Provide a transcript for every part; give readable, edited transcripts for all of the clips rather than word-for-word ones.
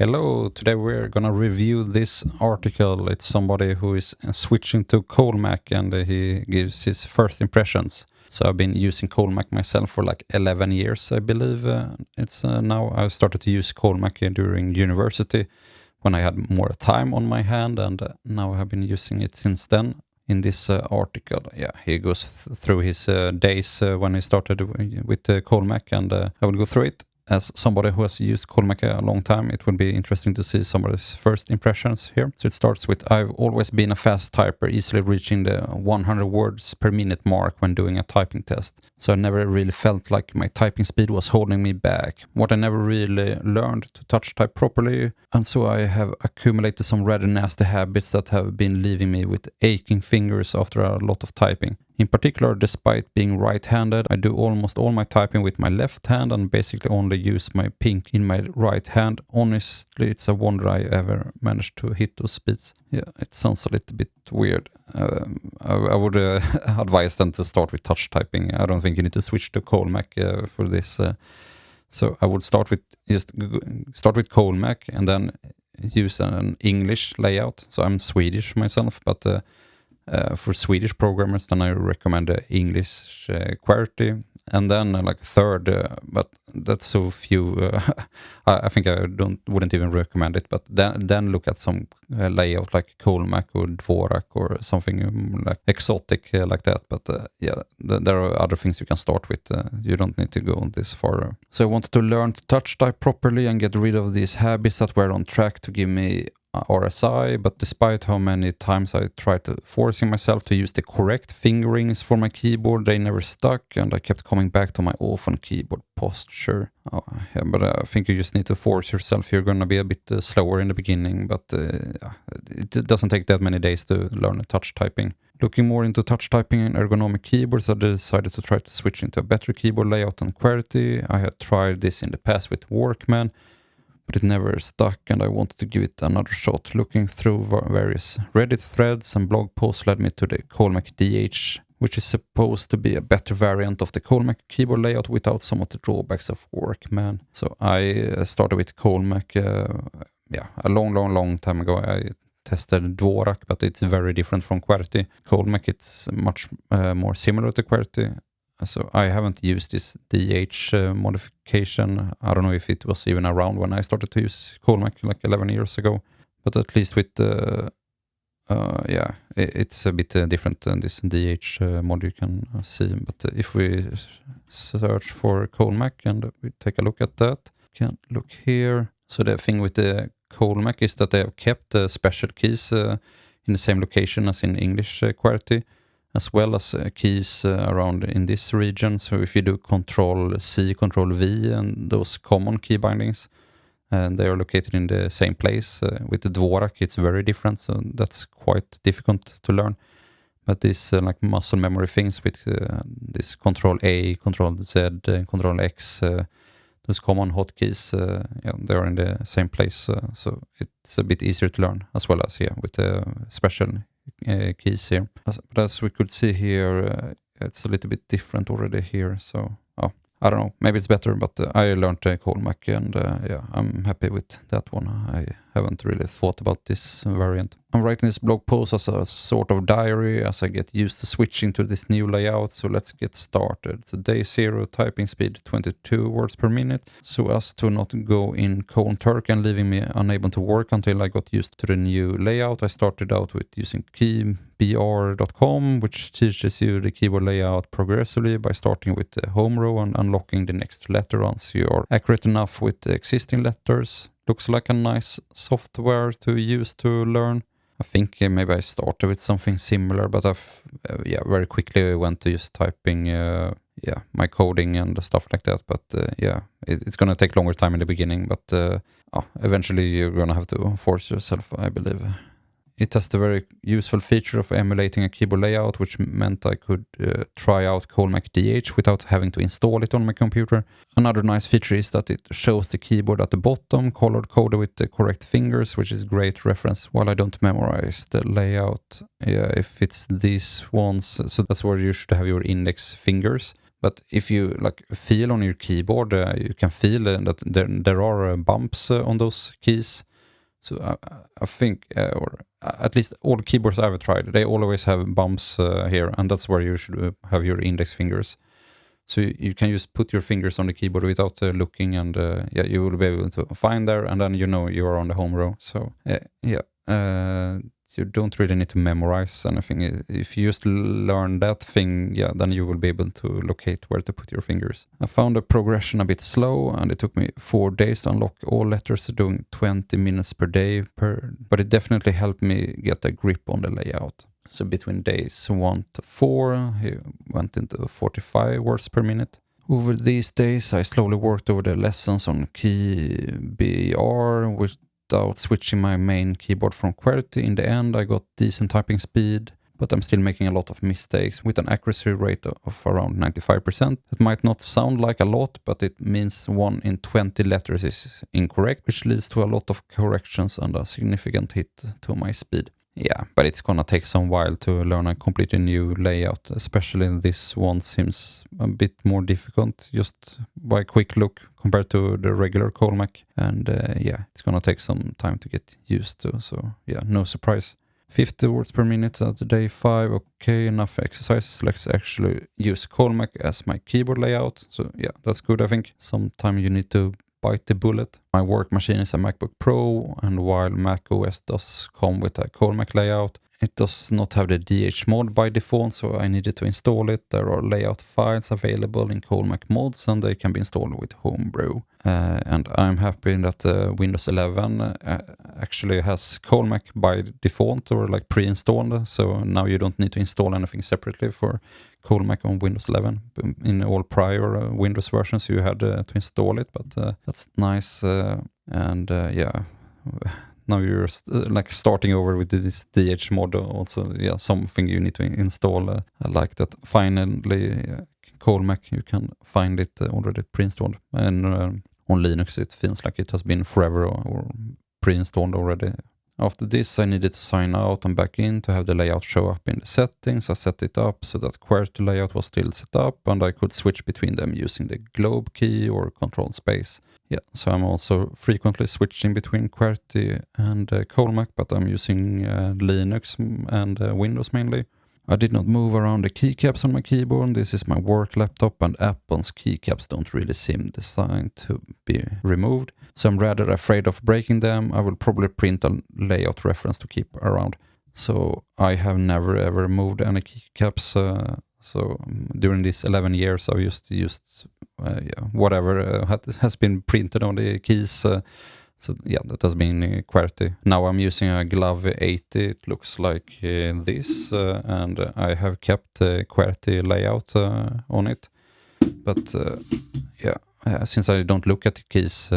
Hello, today we're gonna review this article. It's somebody who is switching to Colemak and he gives his first impressions. So I've been using Colemak myself for like 11 years, I believe. It's now I started to use Colemak during university when I had more time on my hand, and now I have been using it since then. In this article, he goes through his days when he started with Colemak, and I will go through it. As somebody who has used Colemak a long time, it would be interesting to see somebody's first impressions here. So it starts with, I've always been a fast typer, easily reaching the 100 words per minute mark when doing a typing test. So I never really felt like my typing speed was holding me back. What I never really learned to touch type properly, and so I have accumulated some rather nasty habits that have been leaving me with aching fingers after a lot of typing. In particular, despite being right-handed, I do almost all my typing with my left hand and basically only use my pink in my right hand. Honestly, it's a wonder I ever managed to hit those speeds. Yeah, it sounds a little bit weird. I would advise them to start with touch typing. I don't think you need to switch to Colemak for this. So I would start with Colemak and then use an English layout. So I'm Swedish myself, but for Swedish programmers, then I recommend English QWERTY, and then like third, but that's so few. I think I wouldn't even recommend it. But then look at some layout like Colemak or 𝗬𝗏 or something like exotic like that. But there are other things you can start with. You don't need to go this far. So I wanted to learn to touch type properly and get rid of these habits that were on track to give me RSI, but despite how many times I tried to forcing myself to use the correct fingerings for my keyboard, they never stuck, and I kept coming back to my awful keyboard posture. But I think you just need to force yourself. You're going to be a bit slower in the beginning, but it doesn't take that many days to learn touch typing. Looking more into touch typing and ergonomic keyboards, I decided to try to switch into a better keyboard layout than QWERTY. I had tried this in the past with Workman, but it never stuck, and I wanted to give it another shot. Looking through various Reddit threads and blog posts led me to the Colemak DH, which is supposed to be a better variant of the Colemak keyboard layout without some of the drawbacks of Workman. So I started with Colemak a long time ago. I tested 𝗬𝗏, but it's very different from QWERTY. Colemak, it's much more similar to QWERTY. So I haven't used this DH modification. I don't know if it was even around when I started to use Colemak like 11 years ago. But at least with it's a bit different than this DH mod you can see. But if we search for Colemak and we take a look at that, you can look here. So the thing with the Colemak is that they have kept the special keys in the same location as in English QWERTY, as well as keys around in this region. So if you do Control-C, Control-V, and those common key bindings, and they are located in the same place. With the 𝗬𝗏, it's very different, so that's quite difficult to learn. But these like muscle memory things with this Control-A, Control-Z, Control-X, those common hotkeys, they are in the same place. So it's a bit easier to learn, as well as with the special keys here. But as we could see here, it's a little bit different already here. So I don't know, maybe it's better, but I learned Colemak, and I'm happy with that one. I haven't really thought about this variant. I'm writing this blog post as a sort of diary as I get used to switching to this new layout, so let's get started. So day 0, typing speed 22 words per minute, so as to not go in cold turkey and leaving me unable to work until I got used to the new layout. I started out with using 𝗘𝗺𝗶𝗹.com, which teaches you the keyboard layout progressively by starting with the home row and unlocking the next letter once you are accurate enough with the existing letters. Looks like a nice software to use to learn. I think maybe I started with something similar, but I've very quickly went to just typing my coding and stuff like that. But it's gonna take longer time in the beginning, but eventually you're gonna have to force yourself, I believe. It has the very useful feature of emulating a keyboard layout, which meant I could try out Colemak DH without having to install it on my computer. Another nice feature is that it shows the keyboard at the bottom, color-coded with the correct fingers, which is great reference while I don't memorize the layout. If it's these ones, so that's where you should have your index fingers. But if you like feel on your keyboard, you can feel that there are bumps on those keys. So I think, or at least all keyboards I've tried, they always have bumps here, and that's where you should have your index fingers. So you can just put your fingers on the keyboard without looking, and yeah, you will be able to find there, and then you know you are on the home row. So yeah, you don't really need to memorize anything. If you just learn that thing, yeah, then you will be able to locate where to put your fingers. I found the progression a bit slow, and it took me 4 days to unlock all letters, doing 20 minutes per day, but it definitely helped me get a grip on the layout. So between days 1 to 4, he went into 45 words per minute. Over these days, I slowly worked over the lessons on 𝗘𝗺𝗏 without switching my main keyboard from QWERTY. In the end, I got decent typing speed, but I'm still making a lot of mistakes with an accuracy rate of around 95%. It might not sound like a lot, but it means 1 in 20 letters is incorrect, which leads to a lot of corrections and a significant hit to my speed. Yeah, but it's gonna take some while to learn a completely new layout, especially this one seems a bit more difficult just by a quick look compared to the regular Colemak. And yeah, it's gonna take some time to get used to, so yeah, no surprise. 50 words per minute at day 5, okay, enough exercises. Let's actually use Colemak as my keyboard layout. So yeah, that's good, I think. Sometime you need to bite the bullet. My work machine is a MacBook Pro, and while macOS does come with a Colemak layout, it does not have the 𝗘𝗺𝗏 by default, so I needed to install it. There are layout files available in Colemak mods, and they can be installed with Homebrew. And I'm happy that Windows 11 actually has Colemak by default, or like pre-installed, so now you don't need to install anything separately for Colemak on Windows 11. In all prior Windows versions you had to install it, but that's nice. And yeah, now you're like starting over with this 𝗘𝗺𝗏 also, yeah, something you need to install. I like that finally Colemak, you can find it already pre-installed, and on Linux it feels like it has been forever or pre-installed already. After this, I needed to sign out and back in to have the layout show up in the settings. I set it up so that QWERTY layout was still set up, and I could switch between them using the globe key or control space. Yeah, so I'm also frequently switching between QWERTY and Colemak, but I'm using Linux and Windows mainly. I did not move around the keycaps on my keyboard. This is my work laptop, and Apple's keycaps don't really seem designed to be removed, so I'm rather afraid of breaking them. I will probably print a layout reference to keep around. So I have never ever moved any keycaps. So during these 11 years, I've just used yeah, whatever has been printed on the keys. So yeah, that has been QWERTY. Now I'm using a 𝗗𝗏𝗏𝗏. It looks like this, and I have kept the QWERTY layout on it. But yeah, since I don't look at the keys,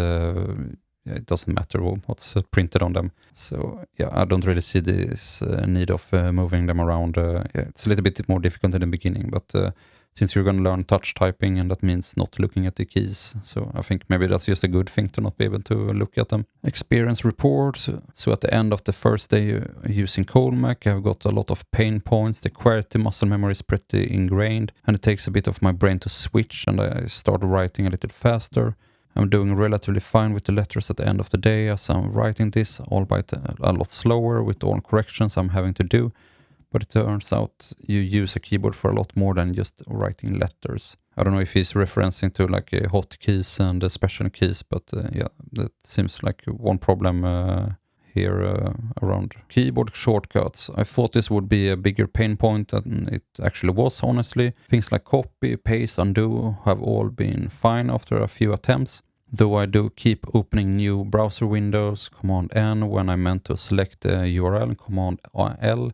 it doesn't matter what's printed on them. So yeah, I don't really see this need of moving them around. Yeah, it's a little bit more difficult in the beginning, but since you're going to learn touch typing, and that means not looking at the keys, so I think maybe that's just a good thing to not be able to look at them. Experience reports. So at the end of the first day using Colemak, I've got a lot of pain points. The QWERTY muscle memory is pretty ingrained, and it takes a bit of my brain to switch, and I start writing a little faster. I'm doing relatively fine with the letters at the end of the day as I'm writing this, albeit a lot slower with all corrections I'm having to do. But it turns out you use a keyboard for a lot more than just writing letters. I don't know if he's referencing to like hotkeys and special keys, but yeah, that seems like one problem here around keyboard shortcuts. I thought this would be a bigger pain point than it actually was, honestly. Things like copy, paste, undo have all been fine after a few attempts. Though I do keep opening new browser windows, Command N when I meant to select the URL, Command L.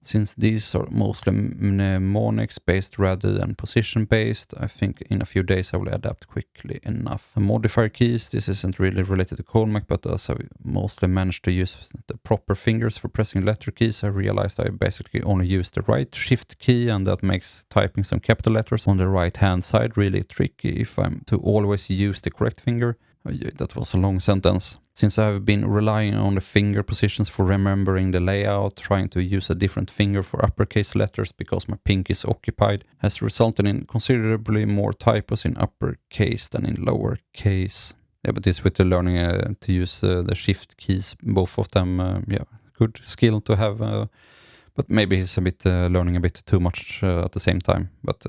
Since these are mostly mnemonics-based rather than position-based, I think in a few days I will adapt quickly enough. Modifier keys, this isn't really related to Colemak, but as I mostly managed to use the proper fingers for pressing letter keys, I realized I basically only use the right shift key, and that makes typing some capital letters on the right-hand side really tricky if I'm to always use the correct finger. That was a long sentence. Since I have been relying on the finger positions for remembering the layout, trying to use a different finger for uppercase letters because my pinky is occupied has resulted in considerably more typos in uppercase than in lowercase. Yeah, but this with the learning to use the shift keys, both of them, good skill to have. But maybe he's a bit learning a bit too much at the same time. But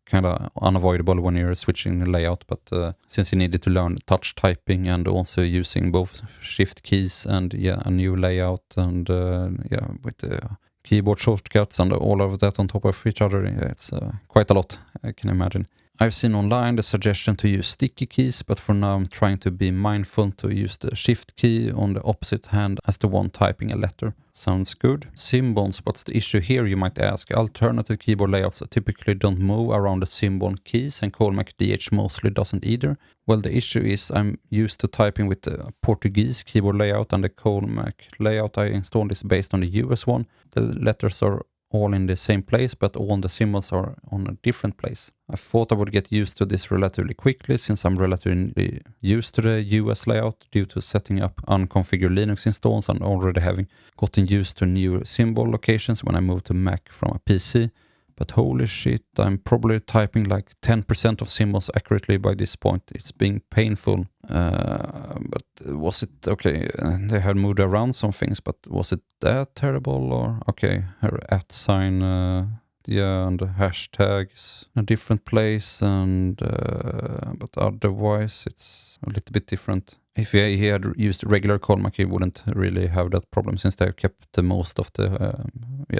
kind of unavoidable when you're switching the layout. But since he needed to learn touch typing and also using both shift keys and a new layout and with the keyboard shortcuts and all of that on top of each other, it's quite a lot, I can imagine. I've seen online the suggestion to use sticky keys, but for now I'm trying to be mindful to use the shift key on the opposite hand as the one typing a letter. Sounds good. Symbols, what's the issue here, you might ask? Alternative keyboard layouts typically don't move around the symbol keys, and Colemak DH mostly doesn't either. Well, the issue is I'm used to typing with the Portuguese keyboard layout, and the Colemak layout I installed is based on the US one. The letters are all in the same place, but all the symbols are on a different place. I thought I would get used to this relatively quickly, since I'm relatively used to the US layout due to setting up unconfigured Linux installs and already having gotten used to new symbol locations when I moved to Mac from a PC. But holy shit, I'm probably typing like 10% of symbols accurately by this point. It's being painful. But was it okay? They had moved around some things, but was it that terrible? Or okay, her @ sign, and the hashtags in a different place, and but otherwise it's a little bit different. If he had used regular Colemak, he wouldn't really have that problem, since they have kept the most of the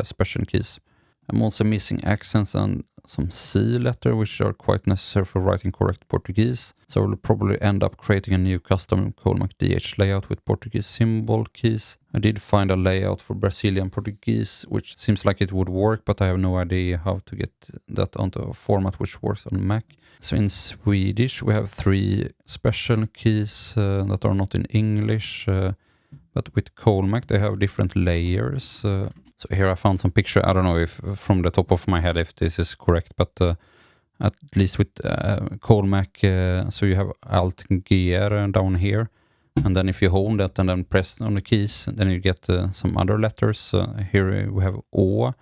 special keys. I'm also missing accents and some C letter, which are quite necessary for writing correct Portuguese. So I will probably end up creating a new custom Colemak DH layout with Portuguese symbol keys. I did find a layout for Brazilian Portuguese, which seems like it would work, but I have no idea how to get that onto a format which works on Mac. So in Swedish, we have 3 special keys that are not in English, but with Colemak, they have different layers. So here I found some picture. I don't know if from the top of my head if this is correct, but at least with Colemak, so you have Alt-GR down here, and then if you hold that and then press on the keys, then you get some other letters. Here we have Å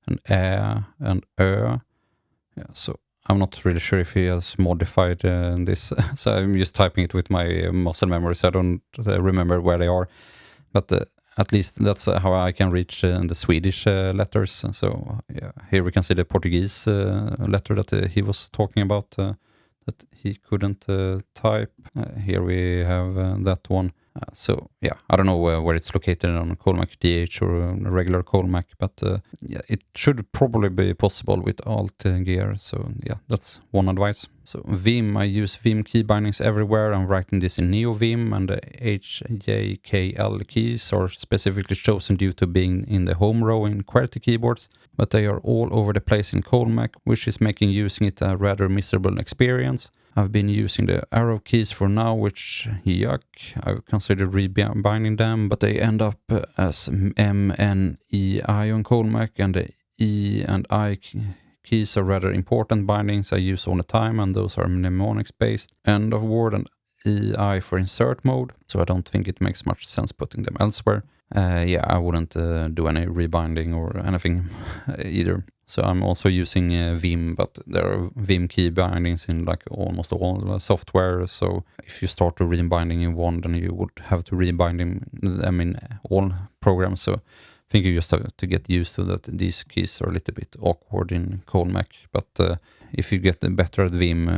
and Ä and Ö. Yeah, so I'm not really sure if he has modified this. So I'm just typing it with my muscle memory, so I don't remember where they are. But at least that's how I can reach the Swedish letters. So here we can see the Portuguese letter that he was talking about that he couldn't type. Here we have that one. So I don't know where it's located on Colemak DH or a regular Colemak, but it should probably be possible with Alt-GR. So that's one advice. So Vim, I use Vim key bindings everywhere. I'm writing this in NeoVim, and the 𝗓𝗡𝗟 keys are specifically chosen due to being in the home row in QWERTY keyboards, but they are all over the place in Colemak, which is making using it a rather miserable experience. I've been using the arrow keys for now, which yuck. I've considered rebinding them, but they end up as M, N, E, I on Colemak, and the E and I keys are rather important bindings I use all the time, and those are mnemonics based. End of word and EI for insert mode, so I don't think it makes much sense putting them elsewhere. I wouldn't do any rebinding or anything either. So I'm also using Vim, but there are Vim key bindings in like almost all software. So if you start to rebinding in one, then you would have to rebind them in all programs. So I think you just have to get used to that. These keys are a little bit awkward in Colemak, but if you get better at Vim,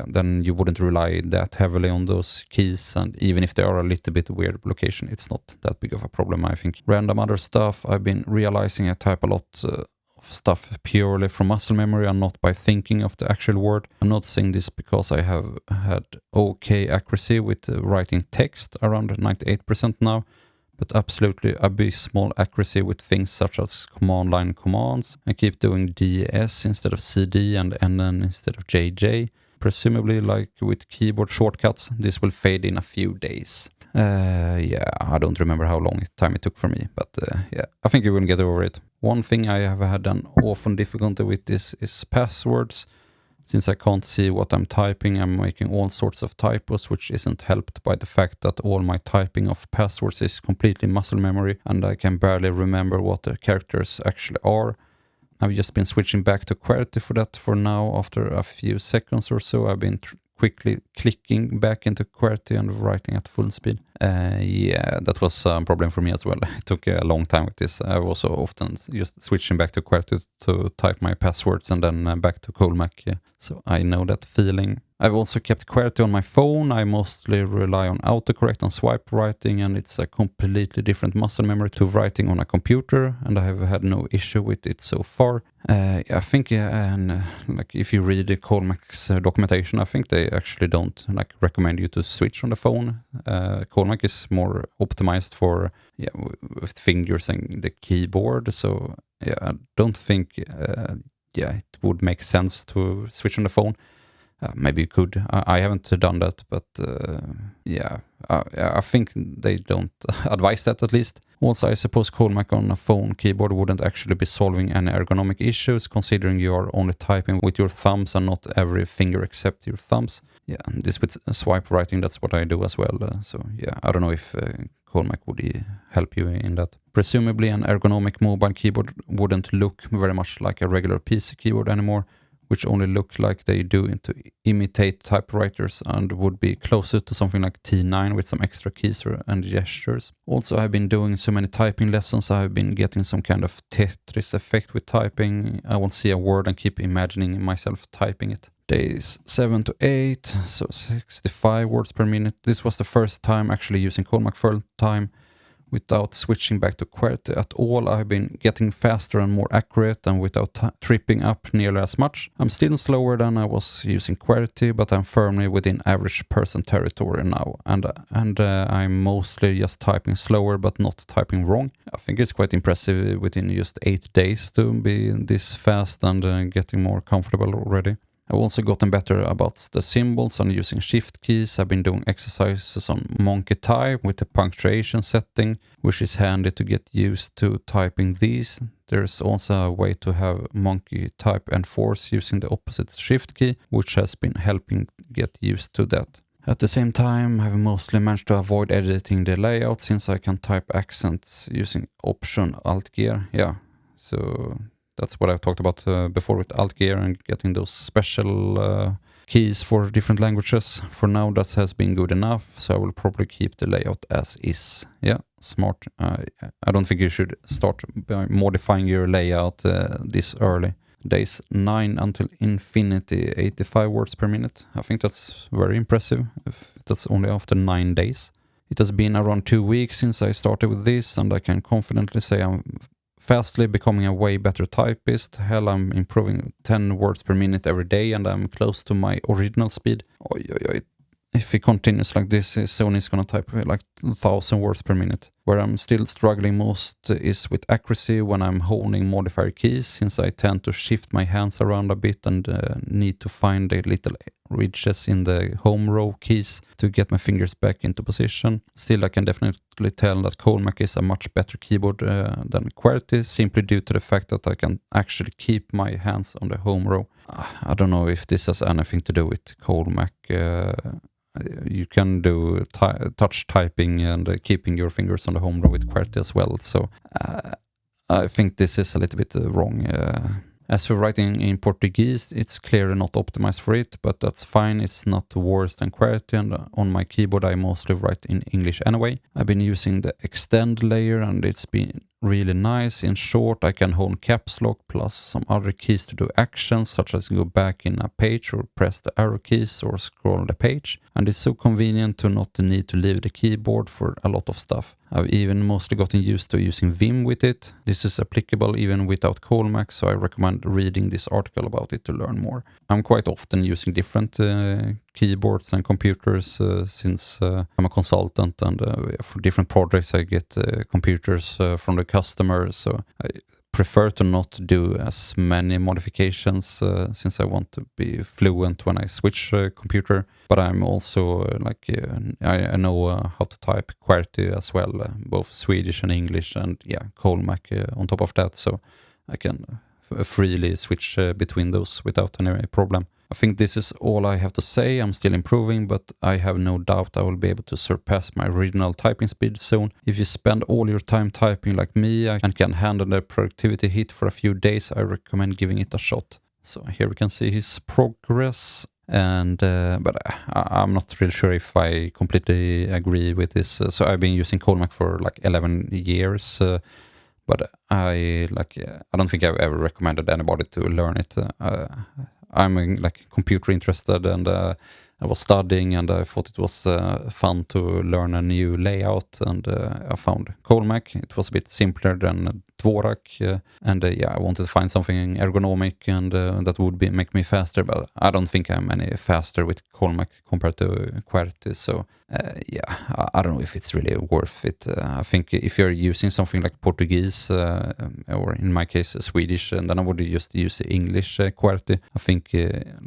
then you wouldn't rely that heavily on those keys. And even if they are a little bit weird location, it's not that big of a problem, I think. Random other stuff. I've been realizing I type a lot of stuff purely from muscle memory and not by thinking of the actual word. I'm not saying this because I have had okay accuracy with writing text, around 98% now, but absolutely abysmal accuracy with things such as command line commands. I keep doing DS instead of CD and NN instead of JJ. Presumably, like with keyboard shortcuts, this will fade in a few days. I don't remember how long time it took for me, but I think you will get over it. One thing I have had an often difficulty with this is passwords. Since I can't see what I'm typing, I'm making all sorts of typos, which isn't helped by the fact that all my typing of passwords is completely muscle memory and I can barely remember what the characters actually are. I've just been switching back to QWERTY for that for now. After a few seconds or so, I've been quickly clicking back into QWERTY and writing at full speed. Yeah, that was a problem for me as well. It took a long time with this. I was often just switching back to QWERTY to type my passwords and then back to Colemak. Yeah. So I know that feeling. I've also kept QWERTY on my phone. I mostly rely on autocorrect and swipe writing, and it's a completely different muscle memory to writing on a computer, and I have had no issue with it so far. I think, and like if you read the Colemak's documentation, I think they actually don't like recommend you to switch on the phone. Colemak is more optimized for with fingers and the keyboard, so yeah, I don't think it would make sense to switch on the phone. Maybe you could. I haven't done that, but I think they don't advise that at least. Also, I suppose Colemak on a phone keyboard wouldn't actually be solving any ergonomic issues, considering you are only typing with your thumbs and not every finger except your thumbs. Yeah, and this with swipe writing, that's what I do as well. So yeah, I don't know if Colemak would help you in that. Presumably an ergonomic mobile keyboard wouldn't look very much like a regular PC keyboard anymore, which only look like they do to imitate typewriters and would be closer to something like T9 with some extra keys and gestures. Also, I've been doing so many typing lessons, I've been getting some kind of Tetris effect with typing. I will see a word and keep imagining myself typing it. Days 7 to 8, so 65 words per minute. This was the first time actually using Colemak full time without switching back to QWERTY at all. I've been getting faster and more accurate and without tripping up nearly as much. I'm still slower than I was using QWERTY, but I'm firmly within average person territory now, and I'm mostly just typing slower but not typing wrong. I think it's quite impressive within just 8 days to be this fast and getting more comfortable already. I've also gotten better about the symbols and using shift keys. I've been doing exercises on monkey type with the punctuation setting, which is handy to get used to typing these. There's also a way to have monkey type enforce using the opposite shift key, which has been helping get used to that. At the same time, I've mostly managed to avoid editing the layout since I can type accents using Option Alt-Gear. Yeah, so that's what I've talked about before with Alt-Gear and getting those special keys for different languages. For now, that has been good enough, so I will probably keep the layout as is. Yeah, smart. I don't think you should start by modifying your layout this early. Days 9 until infinity, 85 words per minute. I think that's very impressive, if that's only after 9 days. It has been around 2 weeks since I started with this, and I can confidently say I'm fastly becoming a way better typist. Hell, I'm improving 10 words per minute every day, and I'm close to my original speed. If it continues like this, soon it's gonna type like 1,000 words per minute. Where I'm still struggling most is with accuracy when I'm holding modifier keys, since I tend to shift my hands around a bit and need to find the little ridges in the home row keys to get my fingers back into position. Still, I can definitely tell that Colemak is a much better keyboard than QWERTY, simply due to the fact that I can actually keep my hands on the home row. I don't know if this has anything to do with Colemak. You can do touch typing and keeping your fingers on the home row with QWERTY as well, so I think this is a little bit wrong. As for writing in Portuguese, it's clearly not optimized for it, but that's fine. It's not worse than QWERTY, and on my keyboard I mostly write in English anyway. I've been using the extend layer and it's been really nice. In short, I can hold caps lock plus some other keys to do actions, such as go back in a page or press the arrow keys or scroll the page. And it's so convenient to not need to leave the keyboard for a lot of stuff. I've even mostly gotten used to using Vim with it. This is applicable even without Colemak, so I recommend reading this article about it to learn more. I'm quite often using different keyboards and computers since I'm a consultant, and for different projects I get computers from the customer, so I prefer to not do as many modifications since I want to be fluent when I switch computer. But I'm also I know how to type QWERTY as well, both Swedish and English, and Colemak on top of that, so I can freely switch between those without any problem. I think this is all I have to say. I'm still improving, but I have no doubt I will be able to surpass my original typing speed soon. If you spend all your time typing like me and can handle the productivity hit for a few days, I recommend giving it a shot. So here we can see his progress. And but I'm not really sure if I completely agree with this. So I've been using Colemak for like 11 years, but I don't think I've ever recommended anybody to learn it. I'm like computer interested, and I was studying, and I thought it was fun to learn a new layout, and I found Colemak. It was a bit simpler than 𝗬𝗏, and I wanted to find something ergonomic and that would make me faster, but I don't think I'm any faster with Colemak compared to 𝗬𝗏𝗏𝗧, so I don't know if it's really worth it. I think if you're using something like Portuguese, or in my case Swedish, and then I would just use English 𝗬𝗏𝗏𝗧. I think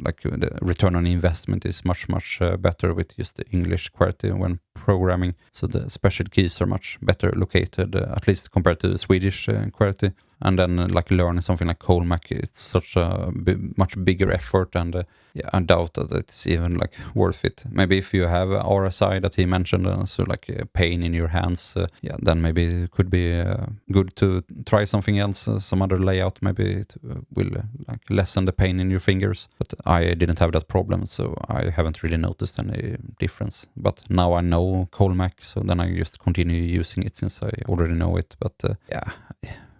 like the return on investment is much better with just the English 𝗬𝗏𝗏𝗧 when programming, so the special keys are much better located, at least compared to Swedish 𝗬𝗏𝗏𝗏𝗧. And then like learning something like Colemak, it's such a much bigger effort, and I doubt that it's even like worth it. Maybe if you have 𝗟𝗡𝗏𝗧 that he mentioned, so like pain in your hands, then maybe it could be good to try something else, some other layout. Maybe it will like lessen the pain in your fingers. But I didn't have that problem, so I haven't really noticed any difference. But now I know Colemak, so then I just continue using it since I already know it. But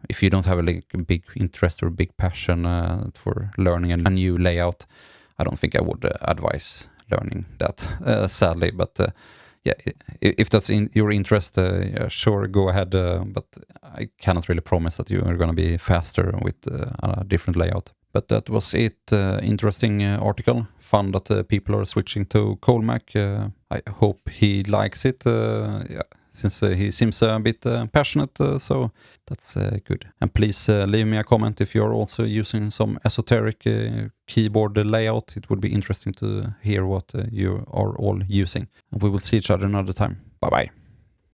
if you don't have a big interest or big passion for learning a new layout, I don't think I would advise learning that, sadly. But if that's in your interest, sure, go ahead. But I cannot really promise that you are going to be faster with a different layout. But that was it. Interesting article. Fun that people are switching to Colemak. I hope he likes it. Since he seems a bit passionate, so that's good. And please leave me a comment if you're also using some esoteric keyboard layout. It would be interesting to hear what you are all using. And we will see each other another time. Bye bye.